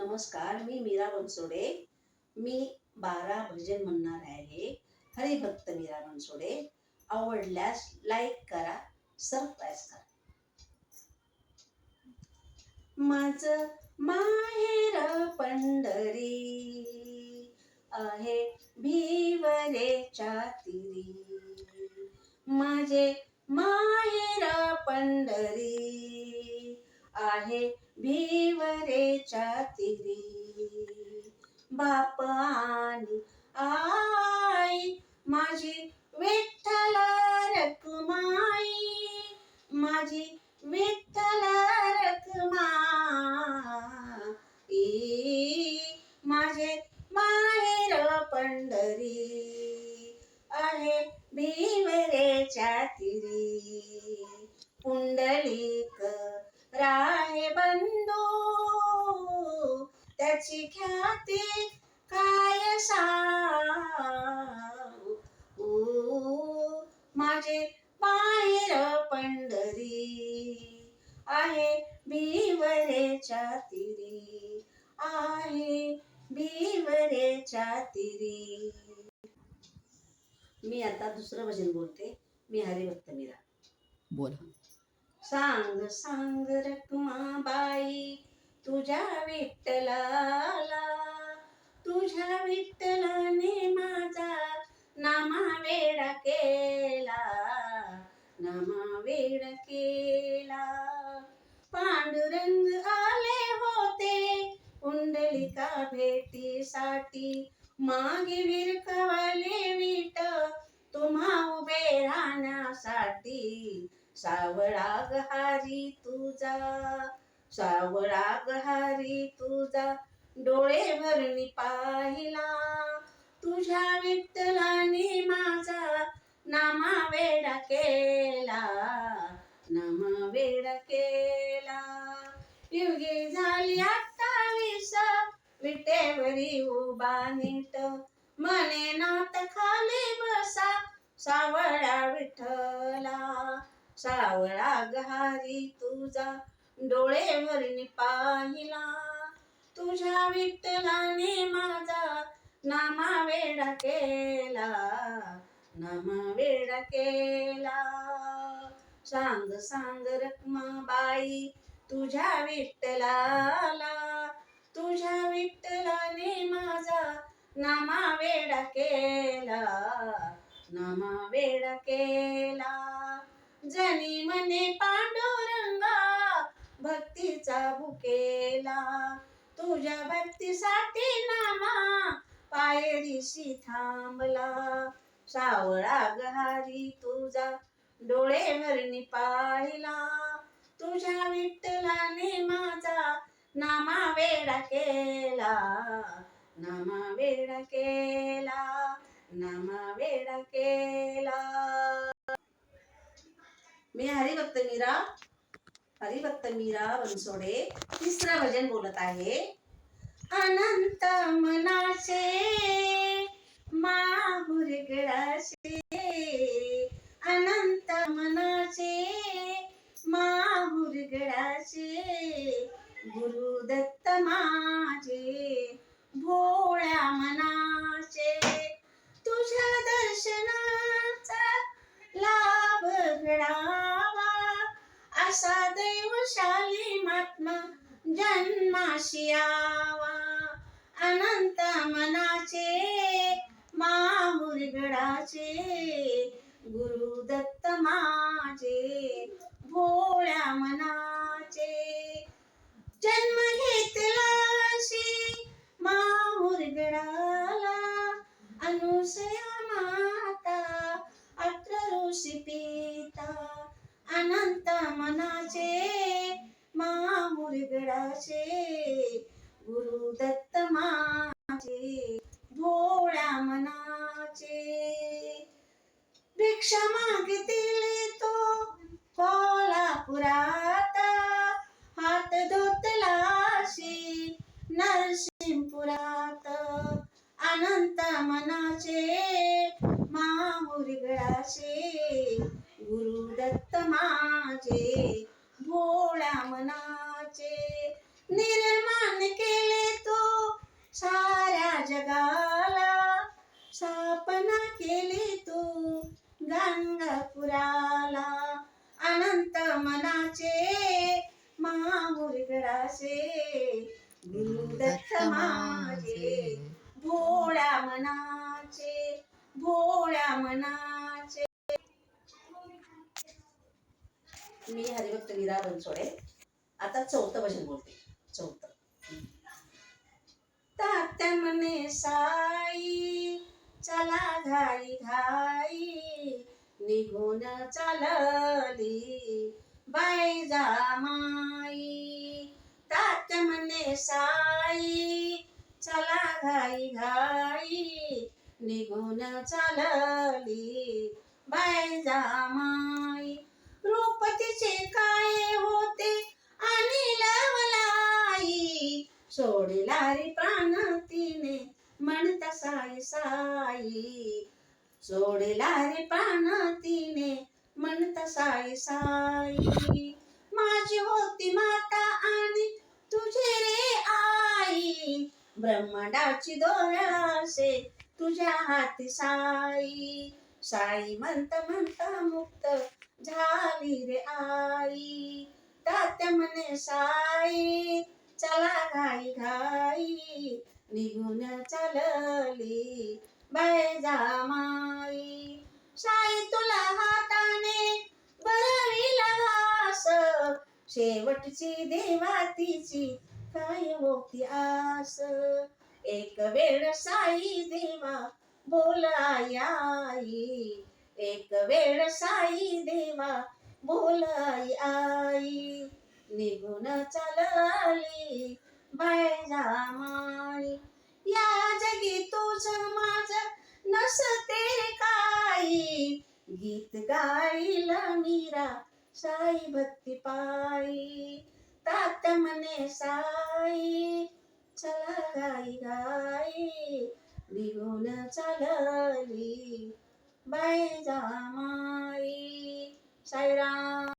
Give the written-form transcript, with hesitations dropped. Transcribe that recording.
नमस्कार, मी मीरा बनसोडे. मी 12 भजन म्हणणार आहे. हरिभक्त मीरा बनसोडे. आवडल्यास लाईक करा, सबस्क्राईब करा. माझं माहेर पंढरी आहे भिवरेच्या तिरी. माझे माहेर पंढरी आहे भिवरेच्या तिरी. बाप आणि आई माझी विठ्ठल रखुमाई, माझी विठ्ठल रखुमाई. माझे माहेर पंढरी आहे भिवरेच्या तिरी. पुंडलिक राहे बंधू त्याची ख्याती काय सांगू. माझे माहेर पंढरी आहे भिवरेच्या तिरी, आहे भिवरेच्या तिरी. मी आता दुसरं भजन बोलते. मी हरिभक्त मीरा. बोला. सांग सांग रखुमाबाई तुझ्या विठ्ठलाला, तुझ्या विठ्ठलाने माझा नामावेडा केला, नामावेडा केला. पांडुरंग आले होते पुंडलिका भेटीसाठी, मागे विरकवले विठ तुम्हा उभे राहण्यासाठी. सावळा गहारी तुझा, सावळा गहारी तुझा डोळे भरणी पाहिला. तुझ्या विठ्ठलाने माझा नामावेडा केला, नामावेडा केला. युगे झाली 28 विटेवरी उभा नीट, म्हणे नाथ खाली बसा सावळा विठ्ठला. सावळा गहारी तुझा डोळे भरणी पाहिला. तुझ्या विठ्ठलाने माझा नामावेडा केला, नामावेडा केला. सांग सांग रखुमाबाई तुझ्या विठ्ठलाला, तुझ्या विठ्ठलाने माझा नामावेडा केला, नामावेडा केला. जनी म्हणे पांडुरंगा भक्तीचा भुकेला, तुझ्या भक्तीसाठी नामा पायरीशी थांबला. सावळा गहारी तुझा डोळे भरणी पाहिला. तुझ्या विठ्ठलाने माझा नामावेडा केला, नामावेडा केला, नामावेडा केला. मी हरिभक्त मीरा, हरिभक्त मीरा बनसोडे. तिसरं भजन बोलत आहे. अनंत मनाचे माहुर गडाचे, अनंत मनाचे माहुर गडाचे. गुरुदत्त माझे भोळ्या मनाचे, तुझ्या दर्शनाचा लाभ घडावा असा दैवशाली महात्मा जन्माशी यावा. अनंत मनाचे माहुर गडाचे, गुरुदत्त माझे भोळ्या मनाचे. जन्म घेतलाशी माहुर गडाला, अनुसया माता अत्र ऋषी पिता. अनंत मनाचे माहुर गडाचे, गुरुदत्त माझे भोळ्या मनाचे. भिक्षा मागितली तो कोल्हापुरात, हात धुतलाशी नरसिंहपुरात. अनंत मनाचे माहुर गडाचे, गुरुदत्त माझे भोळ्या मनाचे. निर्माण केले मनाचे. मी हरिभक्त मीरा बनसोडे. आता चौथं भजन बोलते. चौथं. तात्या म्हणे साई चला घाई घाई, निघून चालली बाई जामाई. तात्या म्हणे साई चला घाई घाई, निघून चालली बाई जामाई. रूप तिचे काय होते आणि लवलाई, सोडला रे प्राण तिने म्हणता साई साई. सोडला रे प्राण तिने म्हणता साई साई. माझी होती माता आणि तुझे रे आई, ब्रह्मांडाची दोरासे तुझ्या हाती साई. साई म्हणता म्हणता मुक्त झाली रे आई. तात्या म्हणे साई चला घाई घाई, निघून चालली बाई जामाई. साई तुला हाताने भरविला घास, शेवटची देवा तिची काय होती आस. एक वेळ साई देवा बोल आई आई, एक वेळ साई देवा बोल आई आई. निघून चालली बाई जामाई. या जगी तुझं माझं नसते रे काही, गीत गाईल मीरा साई भक्ती पायी. तात्या म्हणे साई चला गाई गाई, निघून चालली बाई जामाई. साईराम.